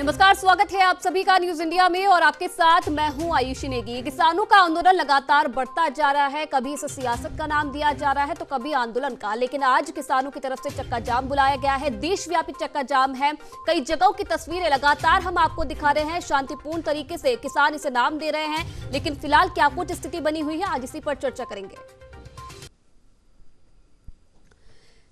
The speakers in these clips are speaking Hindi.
नमस्कार, स्वागत है आप सभी का न्यूज इंडिया में और आपके साथ मैं हूं आयुषी नेगी। किसानों का आंदोलन लगातार बढ़ता जा रहा है। कभी इसे सियासत का नाम दिया जा रहा है तो कभी आंदोलन का, लेकिन आज किसानों की तरफ से चक्का जाम बुलाया गया है। देशव्यापी चक्का जाम है। कई जगहों की तस्वीरें लगातार हम आपको दिखा रहे हैं। शांतिपूर्ण तरीके से किसान इसे नाम दे रहे हैं, लेकिन फिलहाल क्या कुछ स्थिति बनी हुई है, आज इसी पर चर्चा करेंगे।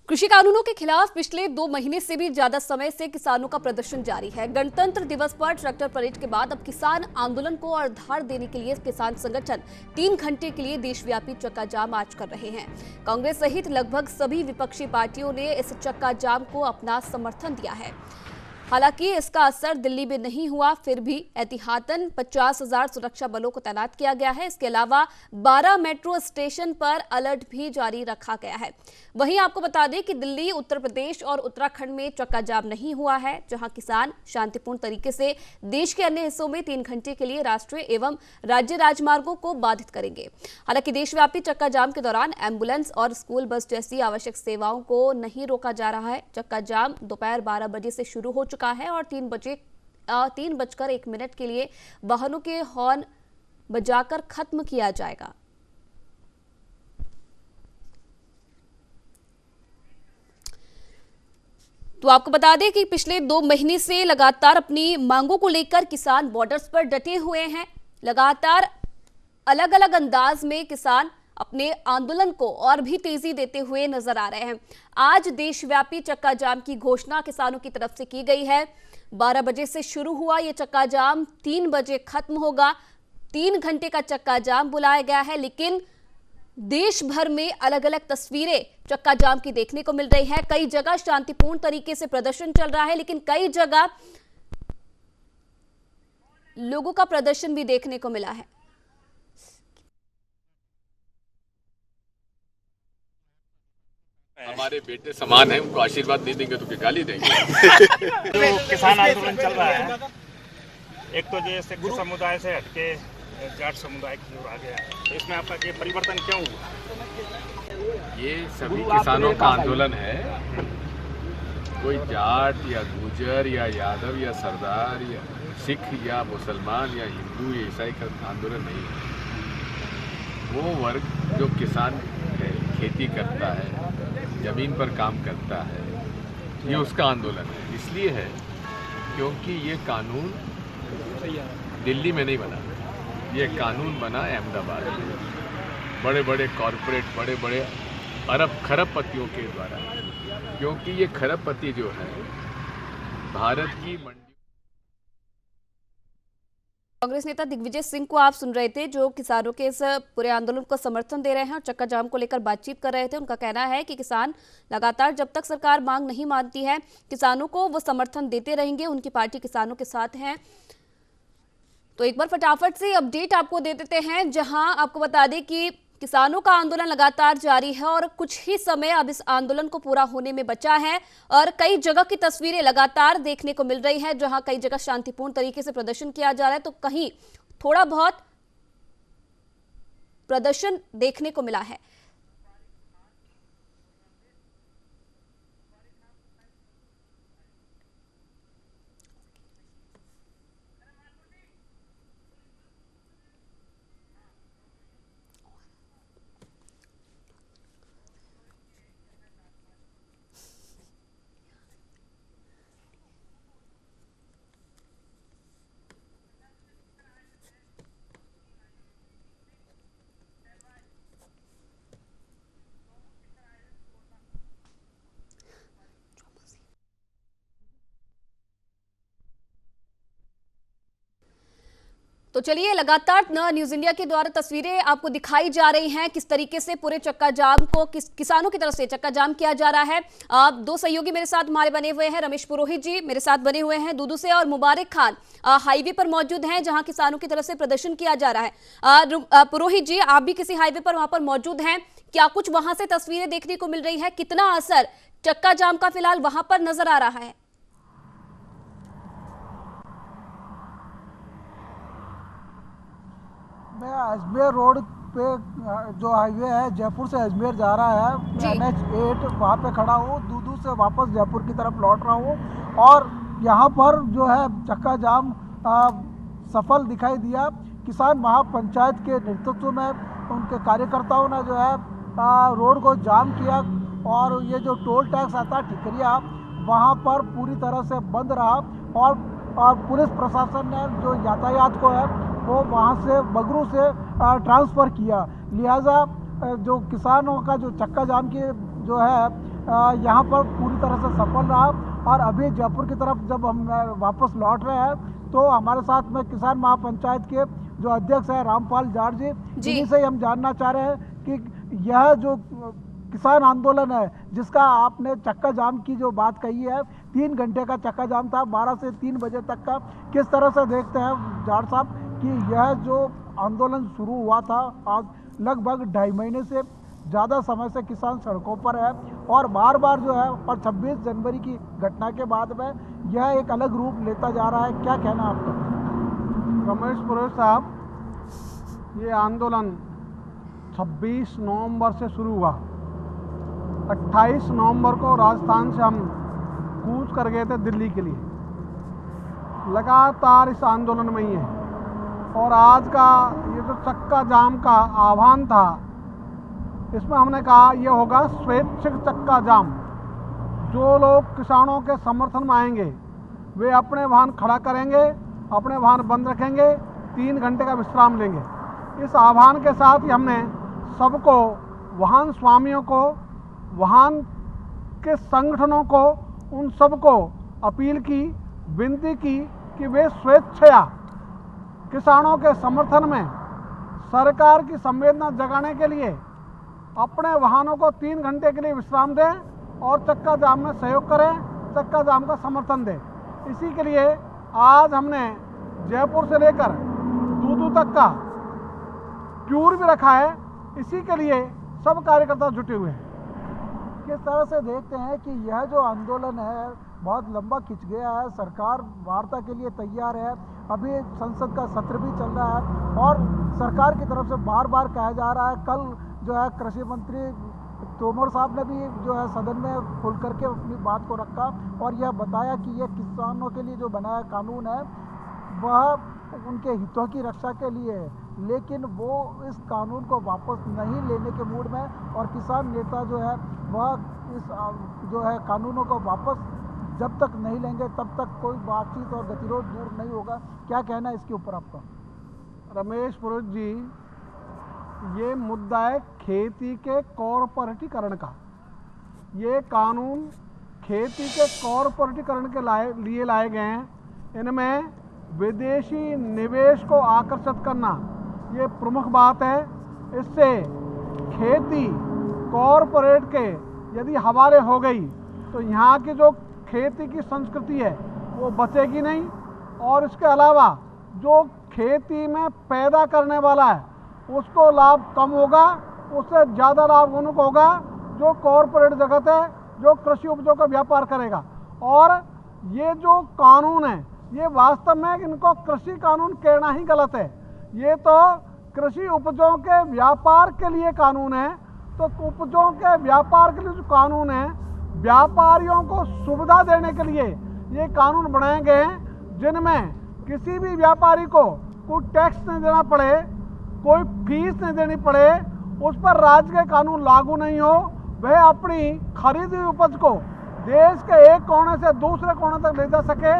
कृषि कानूनों के खिलाफ पिछले 2 महीने से भी ज्यादा समय से किसानों का प्रदर्शन जारी है। गणतंत्र दिवस पर ट्रैक्टर परेड के बाद अब किसान आंदोलन को और धार देने के लिए किसान संगठन 3 घंटे के लिए देशव्यापी चक्का जाम आज कर रहे हैं। कांग्रेस सहित लगभग सभी विपक्षी पार्टियों ने इस चक्का जाम को अपना समर्थन दिया है। हालांकि इसका असर दिल्ली में नहीं हुआ, फिर भी एहतियातन 50,000 सुरक्षा बलों को तैनात किया गया है। इसके अलावा 12 मेट्रो स्टेशन पर अलर्ट भी जारी रखा गया है। वहीं आपको बता दें कि दिल्ली, उत्तर प्रदेश और उत्तराखंड में चक्का जाम नहीं हुआ है, जहां किसान शांतिपूर्ण तरीके से देश के अन्य हिस्सों में 3 घंटे के लिए राष्ट्रीय एवं राज्य राजमार्गों को बाधित करेंगे। हालांकि देशव्यापी चक्का जाम के दौरान एम्बुलेंस और स्कूल बस जैसी आवश्यक सेवाओं को नहीं रोका जा रहा है। चक्का जाम दोपहर 12 बजे से शुरू हो चुका है और 3:01 के लिए वाहनों के हॉर्न बजाकर खत्म किया जाएगा। तो आपको बता दें कि पिछले 2 महीने से लगातार अपनी मांगों को लेकर किसान बॉर्डर्स पर डटे हुए हैं। लगातार अलग अलग अंदाज में किसान अपने आंदोलन को और भी तेजी देते हुए नजर आ रहे हैं। आज देशव्यापी चक्का जाम की घोषणा किसानों की तरफ से की गई है। 12 बजे से शुरू हुआ ये चक्का जाम 3 बजे खत्म होगा। 3 घंटे का चक्का जाम बुलाया गया है, लेकिन देश भर में अलग अलग तस्वीरें चक्का जाम की देखने को मिल रही है। कई जगह शांतिपूर्ण तरीके से प्रदर्शन चल रहा है, लेकिन कई जगह लोगों का प्रदर्शन भी देखने को मिला है। हमारे बेटे समान है, उनको आशीर्वाद नहीं देंगे तो क्या गाली देंगे। जो किसान आंदोलन चल रहा है, एक तो जैसे सिख समुदाय से हटके जाट समुदाय की ओर आ गया है, तो इसमें आपका ये परिवर्तन क्यों हुआ? ये सभी किसानों का आंदोलन है। कोई जाट या गुजर या यादव या सरदार या सिख या मुसलमान या हिंदू या ईसाई का आंदोलन नहीं है। वो वर्ग जो किसान है, खेती करता है, जमीन पर काम करता है, ये उसका आंदोलन है। इसलिए है क्योंकि ये कानून दिल्ली में नहीं बना, ये कानून बना अहमदाबाद में बड़े बड़े कॉरपोरेट, बड़े बड़े अरब खरबपतियों के द्वारा। क्योंकि ये खरबपति जो है भारत की मंडी। कांग्रेस नेता दिग्विजय सिंह को आप सुन रहे थे, जो किसानों के इस पूरे आंदोलन को समर्थन दे रहे हैं और चक्का जाम को लेकर बातचीत कर रहे थे। उनका कहना है कि किसान लगातार जब तक सरकार मांग नहीं मानती है, किसानों को वो समर्थन देते रहेंगे। उनकी पार्टी किसानों के साथ है। तो एक बार फटाफट से अपडेट आपको दे देते हैं, जहां आपको बता दें कि किसानों का आंदोलन लगातार जारी है और कुछ ही समय अब इस आंदोलन को पूरा होने में बचा है और कई जगह की तस्वीरें लगातार देखने को मिल रही है, जहां कई जगह शांतिपूर्ण तरीके से प्रदर्शन किया जा रहा है तो कहीं थोड़ा बहुत प्रदर्शन देखने को मिला है। तो चलिए, लगातार न्यूज इंडिया के द्वारा तस्वीरें आपको दिखाई जा रही हैं किस तरीके से पूरे चक्का जाम को किसानों की तरफ से चक्का जाम किया जा रहा है। 2 सहयोगी मेरे साथ हमारे बने हुए हैं, रमेश पुरोहित जी मेरे साथ बने हुए हैं दूदू से, और मुबारक खान हाईवे पर मौजूद हैं जहां किसानों की तरफ से प्रदर्शन किया जा रहा है। पुरोहित जी, आप भी किसी हाईवे पर वहां पर मौजूद हैं, क्या कुछ वहां से तस्वीरें देखने को मिल रही है? कितना असर चक्का जाम का फिलहाल वहां पर नजर आ रहा है? मैं अजमेर रोड पे जो हाईवे है जयपुर से अजमेर जा रहा है NH8 वहाँ पे खड़ा हूँ। दूदू से वापस जयपुर की तरफ लौट रहा हूँ और यहाँ पर जो है चक्का जाम सफल दिखाई दिया। किसान महापंचायत के नेतृत्व में उनके कार्यकर्ताओं ने जो है रोड को जाम किया और ये जो टोल टैक्स आता ठिकरिया वहाँ पर पूरी तरह से बंद रहा और पुलिस प्रशासन ने जो यातायात को है वो वहाँ से बगरू से ट्रांसफ़र किया। लिहाजा जो किसानों का जो चक्का जाम की जो है यहाँ पर पूरी तरह से सफल रहा। और अभी जयपुर की तरफ जब हम वापस लौट रहे हैं तो हमारे साथ में किसान महापंचायत के जो अध्यक्ष है रामपाल जाट जी, इन्हीं से हम जानना चाह रहे हैं कि यह जो किसान आंदोलन है जिसका आपने चक्का जाम की जो बात कही है, 3 घंटे का चक्का जाम था 12 से 3 बजे तक का, किस तरह से देखते हैं जाट साहब कि यह जो आंदोलन शुरू हुआ था आज लगभग 2.5 महीने से ज़्यादा समय से किसान सड़कों पर है और बार बार जो है और 26 जनवरी की घटना के बाद में यह एक अलग रूप लेता जा रहा है, क्या कहना आपका? रमेश पुरोहित साहब, ये आंदोलन 26 नवंबर से शुरू हुआ। 28 नवंबर को राजस्थान से हम कूच कर गए थे दिल्ली के लिए। लगातार इस आंदोलन में ही है और आज का ये जो चक्का जाम का आह्वान था इसमें हमने कहा यह होगा स्वैच्छिक चक्का जाम। जो लोग किसानों के समर्थन में आएंगे वे अपने वाहन खड़ा करेंगे, अपने वाहन बंद रखेंगे, 3 घंटे का विश्राम लेंगे। इस आह्वान के साथ ही हमने सबको, वाहन स्वामियों को, वाहन के संगठनों को, उन सबको अपील की, विनती की कि वे स्वेच्छया किसानों के समर्थन में सरकार की संवेदना जगाने के लिए अपने वाहनों को 3 घंटे के लिए विश्राम दें और चक्का जाम में सहयोग करें, चक्का जाम का समर्थन दें। इसी के लिए आज हमने जयपुर से लेकर दूदू तक का टूर भी रखा है। इसी के लिए सब कार्यकर्ता जुटे हुए हैं। किस तरह से देखते हैं कि यह जो आंदोलन है बहुत लंबा खिंच गया है, सरकार वार्ता के लिए तैयार है, अभी संसद का सत्र भी चल रहा है और सरकार की तरफ से बार बार कहा जा रहा है, कल जो है कृषि मंत्री तोमर साहब ने भी जो है सदन में खुल करके अपनी बात को रखा और यह बताया कि यह किसानों के लिए जो बनाया कानून है वह उनके हितों की रक्षा के लिए है, लेकिन वो इस कानून को वापस नहीं लेने के मूड में और किसान नेता जो है वह इस जो है कानूनों को वापस जब तक नहीं लेंगे तब तक कोई बातचीत और गतिरोध दूर नहीं होगा। क्या कहना है इसके ऊपर आपका? रमेश पुरोहित जी, ये मुद्दा है खेती के कॉर्पोरेटीकरण का। ये कानून खेती के कॉर्पोरेटीकरण के लिए लाए गए हैं। इनमें विदेशी निवेश को आकर्षित करना ये प्रमुख बात है। इससे खेती कॉर्पोरेट के यदि हवाले हो गई तो यहाँ की जो खेती की संस्कृति है वो बचेगी नहीं और इसके अलावा जो खेती में पैदा करने वाला है उसको लाभ कम होगा, उससे ज़्यादा लाभ उनको होगा जो कॉर्पोरेट जगत है, जो कृषि उपजों का व्यापार करेगा। और ये जो कानून है ये वास्तव में इनको कृषि कानून कहना ही गलत है। ये तो कृषि उपजों के व्यापार के लिए कानून है। तो उपजों के व्यापार के लिए जो कानून है, व्यापारियों को सुविधा देने के लिए ये कानून बनाए गए हैं जिनमें किसी भी व्यापारी को कोई टैक्स नहीं देना पड़े, कोई फीस नहीं देनी पड़े, उस पर राज्य के कानून लागू नहीं हो, वह अपनी खरीदी हुई उपज को देश के एक कोने से दूसरे कोने तक ले जा सके।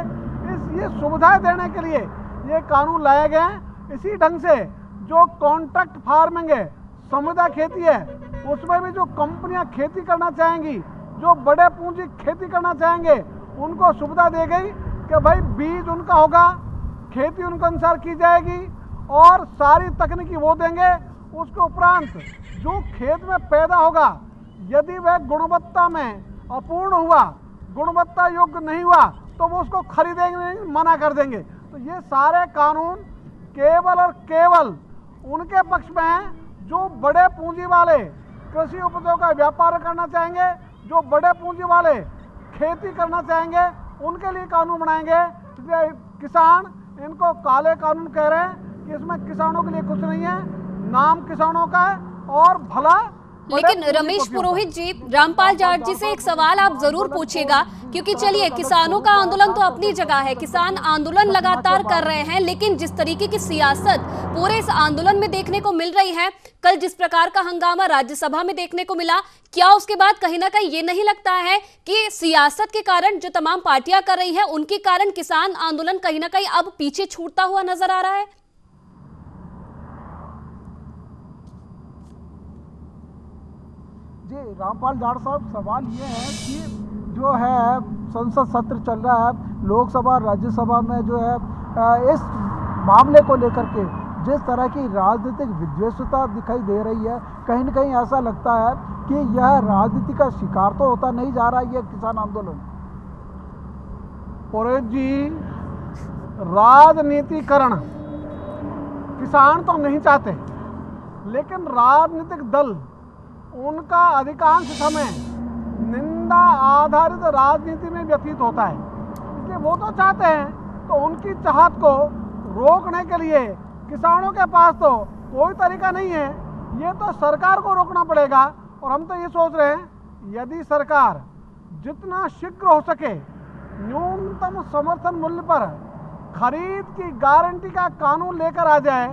ये सुविधाएं देने के लिए ये कानून लाए गए हैं। इसी ढंग से जो कॉन्ट्रैक्ट फार्मिंग है, समुदाय खेती है, उसमें भी जो कंपनियां खेती करना चाहेंगी, जो बड़े पूंजी खेती करना चाहेंगे, उनको सुविधा दी गई कि भाई बीज उनका होगा, खेती उनके अनुसार की जाएगी और सारी तकनीकी वो देंगे। उसके उपरांत जो खेत में पैदा होगा यदि वह गुणवत्ता में अपूर्ण हुआ, गुणवत्ता योग्य नहीं हुआ तो वो उसको खरीदेंगे नहीं, मना कर देंगे। तो ये सारे कानून केवल और केवल उनके पक्ष में हैं जो बड़े पूंजी वाले कृषि उपजों का व्यापार करना चाहेंगे, जो बड़े पूंजी वाले खेती करना चाहेंगे, उनके लिए कानून बनाएंगे। इसलिए किसान इनको काले कानून कह रहे हैं कि इसमें किसानों के लिए कुछ नहीं है, नाम किसानों का है और भला लेकिन रमेश पुरोहित जी, रामपाल जाट जी से एक सवाल आप जरूर पूछिएगा, क्योंकि चलिए किसानों का आंदोलन तो अपनी जगह है, किसान आंदोलन लगातार कर रहे हैं, लेकिन जिस तरीके की सियासत पूरे इस आंदोलन में देखने को मिल रही है, कल जिस प्रकार का हंगामा राज्यसभा में देखने को मिला, क्या उसके बाद कहीं ना कहीं ये नहीं लगता है कि सियासत के कारण जो तमाम पार्टियां कर रही हैं उनके कारण किसान आंदोलन कहीं ना कहीं अब पीछे छूटता हुआ नजर आ रहा है? जी रामपाल जाट साहब, सवाल ये है कि जो है संसद सत्र चल रहा है, लोकसभा राज्यसभा में जो है इस मामले को लेकर के जिस तरह की राजनीतिक विद्वेषता दिखाई दे रही है, कहीं न कहीं ऐसा लगता है कि यह राजनीति का शिकार तो होता नहीं जा रहा ये किसान आंदोलन। पुरोहित जी, राजनीतिकरण किसान तो नहीं चाहते, लेकिन राजनीतिक दल उनका अधिकांश समय निंदा आधारित राजनीति में व्यतीत होता है, इसलिए वो तो चाहते हैं, तो उनकी चाहत को रोकने के लिए किसानों के पास तो कोई तरीका नहीं है, ये तो सरकार को रोकना पड़ेगा। और हम तो ये सोच रहे हैं, यदि सरकार जितना शीघ्र हो सके न्यूनतम समर्थन मूल्य पर खरीद की गारंटी का कानून लेकर आ जाए,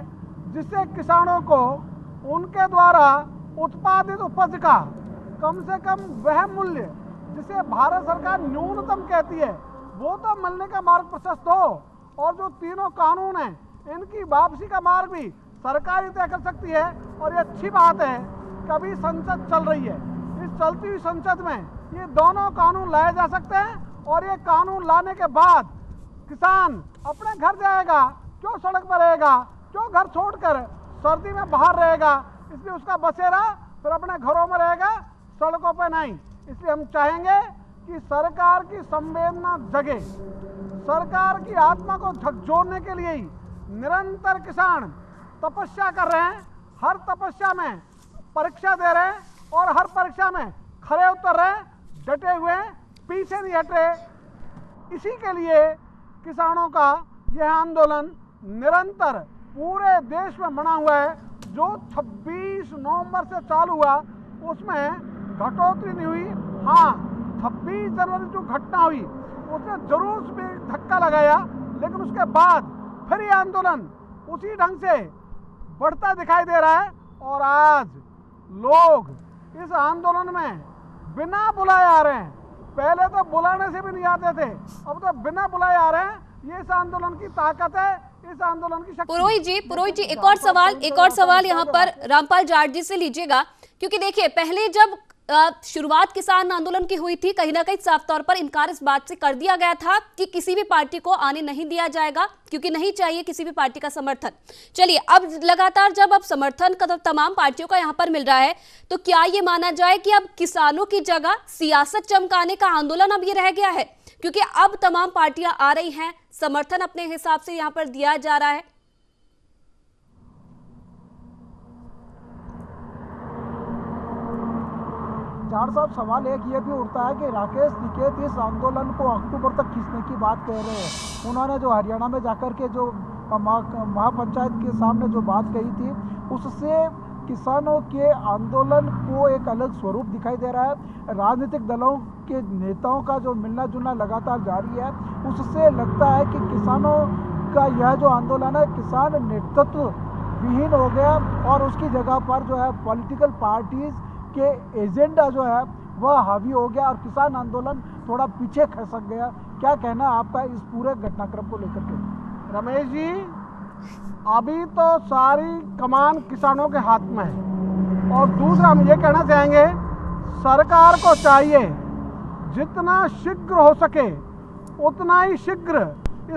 जिससे किसानों को उनके द्वारा उत्पादित उपज का कम से कम वह मूल्य जिसे भारत सरकार न्यूनतम कहती है वो तो मिलने का मार्ग प्रशस्त हो, और जो तीनों कानून हैं इनकी वापसी का मार्ग भी सरकार ही तय कर सकती है। और ये अच्छी बात है, कभी संसद चल रही है, इस चलती हुई संसद में ये दोनों कानून लाए जा सकते हैं, और ये कानून लाने के बाद किसान अपने घर जाएगा, क्यों सड़क पर रहेगा, क्यों घर छोड़कर सर्दी में बाहर रहेगा, इसलिए उसका बसेरा फिर अपने घरों में रहेगा, सड़कों पर नहीं। इसलिए हम चाहेंगे कि सरकार की संवेदना जगे, सरकार की आत्मा को झकझोरने के लिए ही निरंतर किसान तपस्या कर रहे हैं, हर तपस्या में परीक्षा दे रहे हैं, और हर परीक्षा में खरे उतर रहे हैं, डटे हुए हैं, पीछे नहीं हटे। इसी के लिए किसानों का यह आंदोलन निरंतर पूरे देश में बना हुआ है। जो 26 नवंबर से चालू हुआ उसमें घटोतरी नहीं हुई, हाँ 26 जनवरी जो घटना हुई उसने जरूर उसमें धक्का लगाया, लेकिन उसके बाद फिर ये आंदोलन उसी ढंग से बढ़ता दिखाई दे रहा है। और आज लोग इस आंदोलन में बिना बुलाए आ रहे हैं, पहले तो बुलाने से भी नहीं आते थे, अब तो बिना बुलाए आ रहे हैं। ये इस आंदोलन की ताकत है, इस आंदोलन की शक्ति। पुरोहित जी, एक और सवाल यहाँ पर रामपाल जाट जी से लीजिएगा, क्योंकि देखिए पहले जब शुरुआत किसान आंदोलन की हुई थी, कहीं ना कहीं साफ तौर पर इनकार इस बात से कर दिया गया था कि किसी भी पार्टी को आने नहीं दिया जाएगा, क्योंकि नहीं चाहिए किसी भी पार्टी का समर्थन। चलिए अब लगातार जब अब समर्थन का तमाम पार्टियों का यहाँ पर मिल रहा है, तो क्या ये माना जाए कि अब किसानों की जगह सियासत चमकाने का आंदोलन अब ये रह गया है, क्योंकि अब तमाम पार्टियां आ रही हैं, समर्थन अपने हिसाब से यहाँ पर दिया जा रहा है? जाट साहब, सवाल एक ये भी उठता है कि राकेश टिकैत इस आंदोलन को अक्टूबर तक खींचने की बात कह रहे हैं। उन्होंने जो हरियाणा में जाकर के जो महापंचायत के सामने जो बात कही थी, उससे किसानों के आंदोलन को एक अलग स्वरूप दिखाई दे रहा है। राजनीतिक दलों के नेताओं का जो मिलना जुलना लगातार जारी है, उससे लगता है कि किसानों का यह जो आंदोलन है किसान नेतृत्व विहीन हो गया, और उसकी जगह पर जो है पॉलिटिकल पार्टीज के एजेंडा जो है वह हावी हो गया, और किसान आंदोलन थोड़ा पीछे खसक गया। क्या कहना आपका इस पूरे घटनाक्रम को लेकर के? रमेश जी, अभी तो सारी कमान किसानों के हाथ में है, और दूसरा हम ये कहना चाहेंगे, सरकार को चाहिए जितना शीघ्र हो सके उतना ही शीघ्र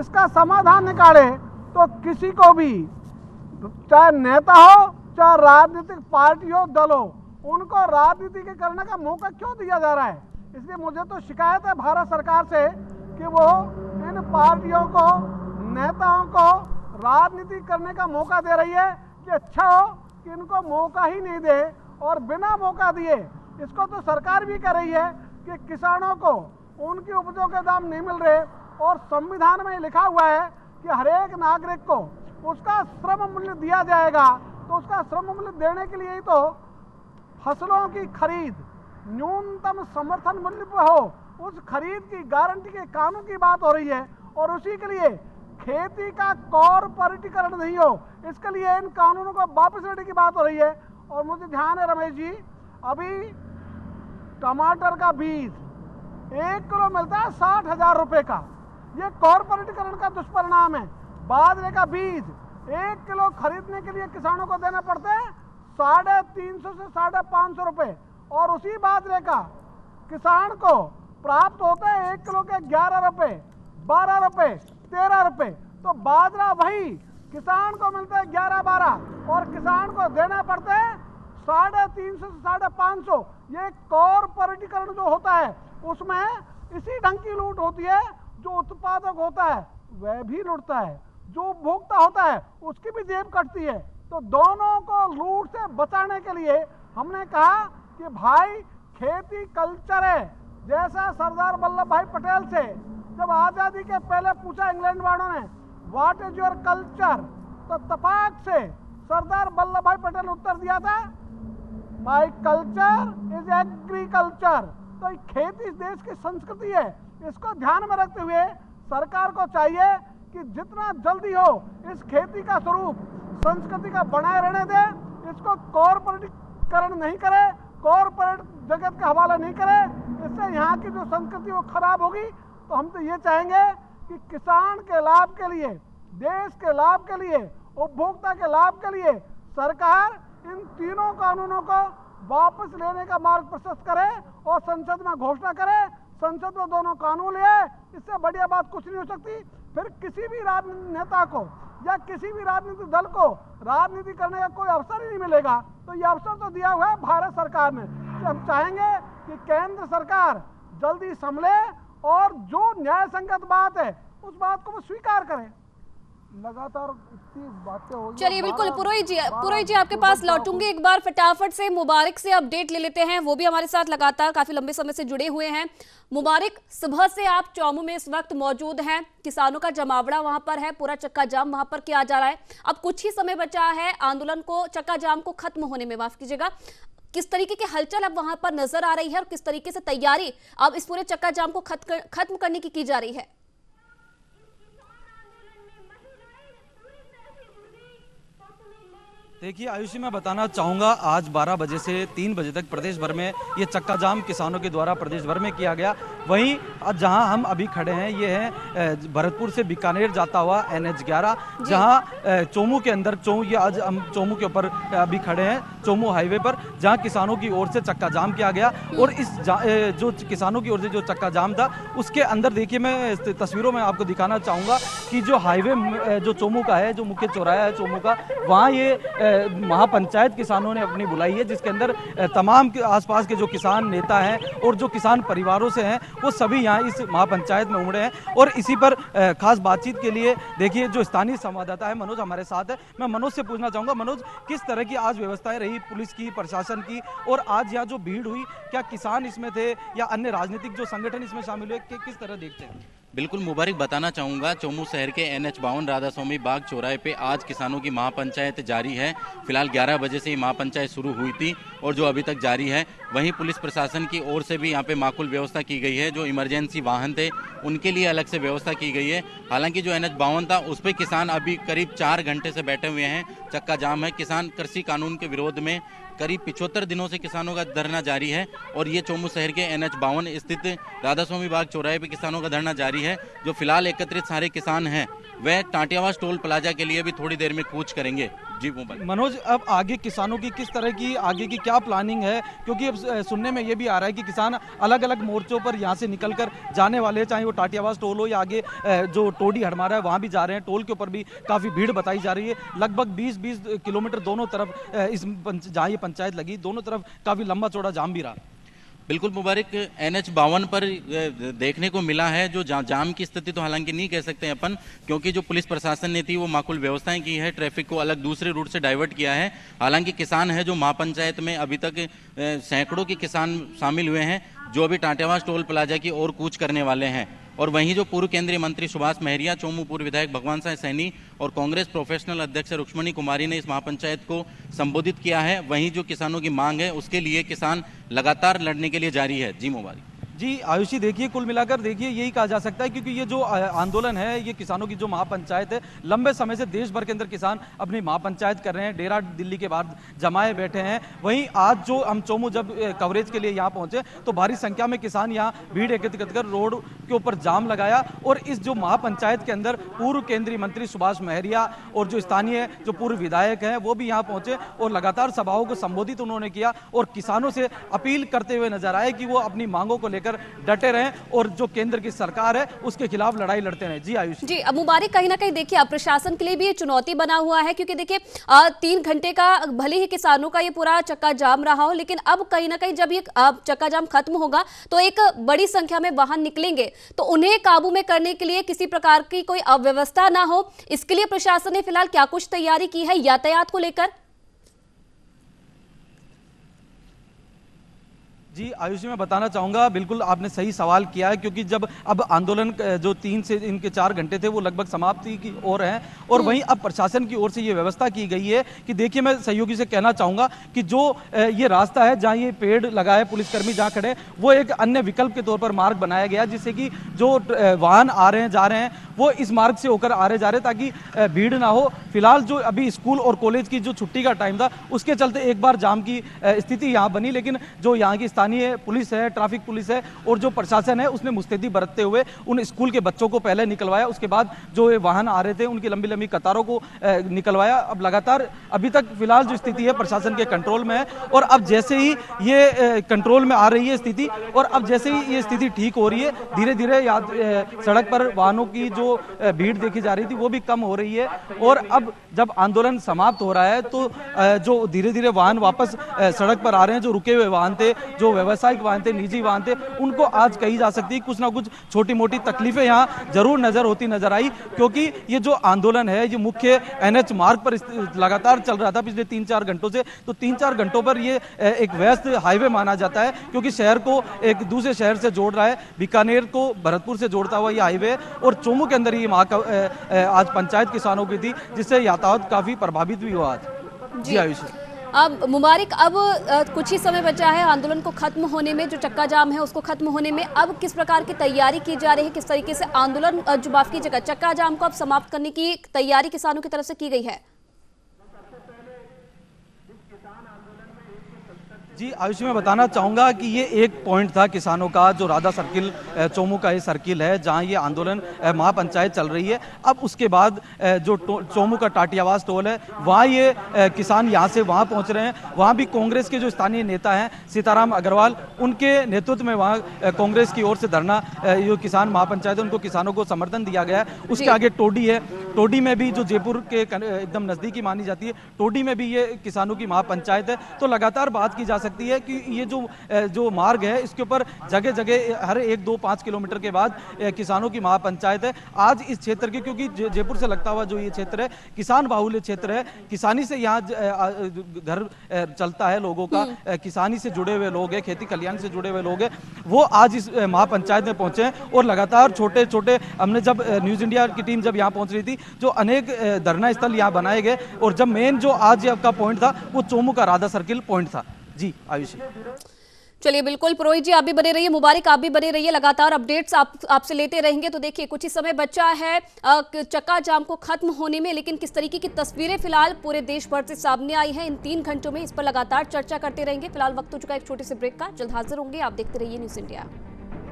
इसका समाधान निकाले, तो किसी को भी, चाहे नेता हो चाहे राजनीतिक पार्टी हो, दल हो, उनको राजनीति के करने का मौका क्यों दिया जा रहा है। इसलिए मुझे तो शिकायत है भारत सरकार से कि वो इन पार्टियों को, नेताओं को राजनीति करने का मौका दे रही है, कि अच्छा हो कि इनको मौका ही नहीं दे, और बिना मौका दिए इसको तो सरकार भी कर रही है कि किसानों को उनकी उपजों के दाम नहीं मिल रहे, और संविधान में लिखा हुआ है कि हर एक नागरिक को उसका श्रम मूल्य दिया जाएगा। तो उसका श्रम मूल्य देने के लिए ही तो फसलों की खरीद न्यूनतम समर्थन मूल्य पर हो, उस खरीद की गारंटी के कानून की बात हो रही है। और उसी के लिए खेती का कॉर्पोरेटीकरण नहीं हो, इसके लिए इन कानूनों को वापस लेने की बात हो रही है। और मुझे ध्यान है रमेश जी, अभी टमाटर का बीज 1 किलो मिलता है 60,000 रुपए का, ये कॉर्पोरेटीकरण का दुष्परिणाम है। बाजरे का बीज 1 किलो खरीदने के लिए किसानों को देना पड़ता है 350 से 550 रुपए, और उसी बाजरे का किसान को प्राप्त होता है 1 किलो के 11 रुपए, 12 रुपए, 13 रुपए। तो बाजरा वही किसान को मिलता है 11-12 और किसान को देना पड़ता है 350 से 550। ये कॉर्पोरेटीकरण जो होता है उसमें इसी ढंग की लूट होती है। जो उत्पादक होता है वह भी लूटता है, जो उपभोक्ता होता है उसकी भी जेब कटती है। तो दोनों को लूट से बचाने के लिए हमने कहा कि भाई खेती कल्चर है। जैसा सरदार वल्लभ भाई पटेल से जब आज़ादी के पहले पूछा इंग्लैंड वालों ने व्हाट इज योर कल्चर, तो तपाक से सरदार वल्लभ भाई पटेल ने उत्तर दिया था माय कल्चर इज एग्रीकल्चर। तो खेती इस देश की संस्कृति है, इसको ध्यान में रखते हुए सरकार को चाहिए कि जितना जल्दी हो इस खेती का स्वरूप संस्कृति का बनाए रहने दे, इसको कॉर्पोरेटीकरण नहीं करे, कॉर्पोरेट जगत का हवाला नहीं करे, इससे यहाँ की जो संस्कृति वो खराब होगी। तो हम तो ये चाहेंगे कि किसान के लाभ के लिए, देश के लाभ के लिए, उपभोक्ता के लाभ के लिए सरकार इन तीनों कानूनों को वापस लेने का मार्ग प्रशस्त करे और संसद में घोषणा करे। संसद में दोनों कानून ले, इससे बढ़िया बात कुछ नहीं हो सकती। फिर किसी भी राजनीतिक नेता को या किसी भी राजनीतिक दल को राजनीति करने का कोई अवसर ही नहीं मिलेगा। तो ये अवसर तो दिया हुआ है भारत सरकार ने। तो हम चाहेंगे कि केंद्र सरकार जल्दी संभले और जो न्याय संगत बात है उस बात को वो स्वीकार करें। लगातार इतनी बातें हो, चलिए बिल्कुल पुरोहित जी आपके पास लौटूंगी। एक बार फटाफट से मुबारक से अपडेट ले लेते हैं, वो भी हमारे साथ लगातार काफी लंबे समय से जुड़े हुए हैं। मुबारक, सुबह से आप चौमू में इस वक्त मौजूद हैं, किसानों का जमावड़ा वहां पर है, पूरा चक्का जाम वहां पर किया जा रहा है। अब कुछ ही समय बचा है आंदोलन को, चक्का जाम को खत्म होने में, माफ कीजिएगा। किस तरीके की हलचल अब वहां पर नजर आ रही है और किस तरीके से तैयारी अब इस पूरे चक्का जाम को खत्म करने की जा रही है? देखिए आयुषी, मैं बताना चाहूँगा आज 12 बजे से 3 बजे तक प्रदेश भर में ये चक्का जाम किसानों के द्वारा प्रदेश भर में किया गया। वहीं जहां हम अभी खड़े हैं ये है भरतपुर से बीकानेर जाता हुआ NH11, जहां चोमू के अंदर ये आज हम चोमू के ऊपर अभी खड़े हैं, चोमू हाईवे पर, जहां किसानों की ओर से चक्का जाम किया गया। और इस जो किसानों की ओर से जो चक्का जाम था उसके अंदर देखिए, मैं तस्वीरों में आपको दिखाना चाहूँगा कि जो हाईवे जो चोमू का है, जो मुख्य चौराहा है चोमू का, वहाँ ये महापंचायत किसानों ने अपनी बुलाई है, जिसके अंदर तमाम आसपास के जो किसान नेता हैं और जो किसान परिवारों से हैं वो सभी यहाँ इस महापंचायत में उमड़े हैं। और इसी पर खास बातचीत के लिए देखिए जो स्थानीय संवाददाता है मनोज हमारे साथ है। मैं मनोज से पूछना चाहूँगा, मनोज, किस तरह की आज व्यवस्थाएं रही पुलिस की, प्रशासन की, और आज यहाँ जो भीड़ हुई, क्या किसान इसमें थे या अन्य राजनीतिक जो संगठन इसमें शामिल हुए, किस तरह देखते हैं? बिल्कुल मुबारक बताना चाहूँगा, चोमू शहर के NH52 राधा स्वामी बाग चौराहे पे आज किसानों की महापंचायत जारी है। फिलहाल 11 बजे से ये महापंचायत शुरू हुई थी और जो अभी तक जारी है। वहीं पुलिस प्रशासन की ओर से भी यहाँ पे माकूल व्यवस्था की गई है। जो इमरजेंसी वाहन थे उनके लिए अलग से व्यवस्था की गई है। हालांकि जो NH52 था उस पर किसान अभी करीब 4 घंटे से बैठे हुए हैं, चक्का जाम है। किसान कृषि कानून के विरोध में करीब 75 दिनों से किसानों का धरना जारी है। और ये चोमू शहर के NH52 स्थित राधा स्वामी बाग चौराहे पे किसानों का धरना जारी है। जो फिलहाल एकत्रित सारे किसान हैं वह टाटियावास टोल प्लाजा के लिए भी थोड़ी देर में कूच करेंगे। जी मनोज, अब आगे किसानों की किस तरह की आगे की क्या प्लानिंग है? क्योंकि अब सुनने में ये भी आ रहा है कि किसान अलग अलग मोर्चों पर यहाँ से निकलकर जाने वाले हैं, चाहे वो टाटियावास टोल हो या आगे जो टोडी हड़मारा है वहाँ भी जा रहे हैं। टोल के ऊपर भी काफ़ी भीड़ बताई जा रही है। लगभग 20 किलोमीटर दोनों तरफ इस जहाँ ये पंचायत लगी दोनों तरफ काफ़ी लंबा चौड़ा जाम भी रहा। बिल्कुल मुबारक, NH52 पर देखने को मिला है जो जाम की स्थिति तो हालांकि नहीं कह सकते अपन, क्योंकि जो पुलिस प्रशासन ने थी वो माकूल व्यवस्थाएं की है, ट्रैफिक को अलग दूसरे रूट से डाइवर्ट किया है। हालांकि किसान है जो महापंचायत में अभी तक सैकड़ों के किसान शामिल हुए हैं जो अभी टाटियावास टोल प्लाजा की ओर कूच करने वाले हैं। और वहीं जो पूर्व केंद्रीय मंत्री सुभाष महरिया, चोमू पूर्व विधायक भगवान साय सैनी और कांग्रेस प्रोफेशनल अध्यक्ष रुक्मणी कुमारी ने इस महापंचायत को संबोधित किया है। वहीं जो किसानों की मांग है उसके लिए किसान लगातार लड़ने के लिए जारी है। जी मुबारक। जी आयुषी, देखिए कुल मिलाकर देखिए यही कहा जा सकता है, क्योंकि ये जो आंदोलन है, ये किसानों की जो महापंचायत है, लंबे समय से देश भर के अंदर किसान अपनी महापंचायत कर रहे हैं, डेरा दिल्ली के बाहर जमाए बैठे हैं। वहीं आज जो हम चोमू जब कवरेज के लिए यहाँ पहुंचे तो भारी संख्या में किसान यहाँ भीड़ एकत्रित कर रोड के ऊपर जाम लगाया और इस जो महापंचायत के अंदर पूर्व केंद्रीय मंत्री सुभाष महरिया और जो स्थानीय जो पूर्व विधायक हैं वो भी यहाँ पहुंचे और लगातार सभाओं को संबोधित उन्होंने किया और किसानों से अपील करते हुए नजर आए कि वो अपनी मांगों को लेकर डटे रहें और जो केंद्र की सरकार है उसके खिलाफ लड़ाई लड़ते रहें। जी आयुष जी, अब मुबारक, कहीं ना कहीं देखिए अब प्रशासन के लिए भी ये चुनौती बना हुआ है, क्योंकि देखिए 3 घंटे का भले ही किसानों का ये पूरा चक्का जाम रहा हो, लेकिन अब कहीं ना कहीं जब ये चक्का जाम खत्म होगा तो एक बड़ी संख्या में वाहन निकलेंगे, तो उन्हें काबू में करने के लिए किसी प्रकार की कोई अव्यवस्था ना हो, इसके लिए प्रशासन ने फिलहाल क्या कुछ तैयारी की है यातायात को लेकर? जी आयुषी, मैं बताना चाहूँगा, बिल्कुल आपने सही सवाल किया है, क्योंकि जब अब आंदोलन जो 3 से इनके 4 घंटे थे वो लगभग समाप्ति की ओर हैं और वहीं अब प्रशासन की ओर से ये व्यवस्था की गई है कि देखिए मैं सहयोगी से कहना चाहूँगा कि जो ये रास्ता है जहाँ ये पेड़ लगाए पुलिसकर्मी जहाँ खड़े वो एक अन्य विकल्प के तौर पर मार्ग बनाया गया, जिससे कि जो वाहन आ रहे हैं जा रहे हैं वो इस मार्ग से होकर आ रहे जा रहे ताकि भीड़ ना हो। फिलहाल जो अभी स्कूल और कॉलेज की जो छुट्टी का टाइम था उसके चलते एक बार जाम की स्थिति यहाँ बनी, लेकिन जो यहाँ की स्थानीय पुलिस है, ट्रैफिक पुलिस है और जो प्रशासन है उसने मुस्तैदी बरतते हुए उन स्कूल के बच्चों को पहले निकलवाया, उसके बाद जो ये वाहन आ रहे थे उनकी लंबी लंबी कतारों को निकलवाया। अब लगातार अभी तक फिलहाल जो स्थिति है प्रशासन के कंट्रोल में है और अब जैसे ही ये कंट्रोल में आ रही है स्थिति और अब जैसे ही ये स्थिति ठीक हो रही है, धीरे धीरे सड़क पर वाहनों की जो भीड़ देखी जा रही थी वो भी कम हो रही है और अब जब आंदोलन समाप्त हो रहा है तो जो धीरे धीरे वाहन वापस सड़क पर आ रहे हैं, जो रुके हुए वाहन थे, जो व्यवसायिक वाहन थे, निजी वाहन थे, उनको आज कही जा सकती है कुछ ना कुछ छोटी मोटी तकलीफें यहाँ जरूर नजर आई, क्योंकि ये जो आंदोलन है ये मुख्य NH मार्ग पर लगातार चल रहा था पिछले 3-4 घंटों से। तो 3-4 घंटों पर ये एक व्यस्त हाईवे माना जाता है, क्योंकि शहर को एक दूसरे शहर से जोड़ रहा है, बीकानेर को भरतपुर से जोड़ता हुआ ये हाईवे और चोमू के अंदर ये आज पंचायत किसानों की थी, जिससे यातायात काफी प्रभावित भी हुआ आज। जी आयुष। अब मुबारक, अब कुछ ही समय बचा है आंदोलन को खत्म होने में, जो चक्का जाम है उसको खत्म होने में। अब किस प्रकार की तैयारी की जा रही है, किस तरीके से आंदोलन जो माफ की जगह चक्का जाम को अब समाप्त करने की तैयारी किसानों की तरफ से की गई है? जी आयुषी, मैं बताना चाहूँगा कि ये एक पॉइंट था किसानों का, जो राधा सर्किल चोमू का ये सर्किल है जहाँ ये आंदोलन महापंचायत चल रही है। अब उसके बाद जो चोमू का टाटियावास टोल है वहाँ ये किसान यहाँ से वहाँ पहुँच रहे हैं। वहाँ भी कांग्रेस के जो स्थानीय नेता हैं सीताराम अग्रवाल, उनके नेतृत्व में वहाँ कांग्रेस की ओर से धरना, जो किसान महापंचायत है उनको किसानों को समर्थन दिया गया है। उसके आगे टोडी है, टोडी में भी जो जयपुर के एकदम नज़दीकी मानी जाती है, टोडी में भी ये किसानों की महापंचायत है। तो लगातार बात की जा सकती है कि ये जो मार्ग है इसके ऊपर जगह जगह हर 1-2-5 किलोमीटर के बाद किसानों की महापंचायत है। आज इस क्षेत्र के, क्योंकि जयपुर से लगता हुआ जो ये क्षेत्र है किसान बाहुल्य क्षेत्र है, किसानी से यहाँ घर चलता है लोगों का, किसानी से जुड़े हुए लोग हैं, खेती खलियान से जुड़े हुए लोग हैं, वो आज इस महापंचायत में पहुंचे हैं और लगातार छोटे छोटे, हमने जब न्यूज इंडिया की टीम जब यहाँ पहुंच रही थी जो अनेक धरना स्थल यहाँ बनाए गए और जब मेन जो आज का पॉइंट था वो चोमू का राधा सर्किल पॉइंट था। जी आयुषी। चलिए बिल्कुल, पुरोहित जी आप भी बने रहिए, मुबारक आप भी बने रहिए, लगातार अपडेट्स आपसे लेते रहेंगे। तो देखिए कुछ ही समय बचा है चक्का जाम को खत्म होने में, लेकिन किस तरीके की तस्वीरें फिलहाल पूरे देश भर से सामने आई हैं इन 3 घंटों में, इस पर लगातार चर्चा करते रहेंगे। फिलहाल वक्त हो चुका है एक छोटे से ब्रेक का, जल्द हाजिर होंगे, आप देखते रहिए न्यूज़ इंडिया।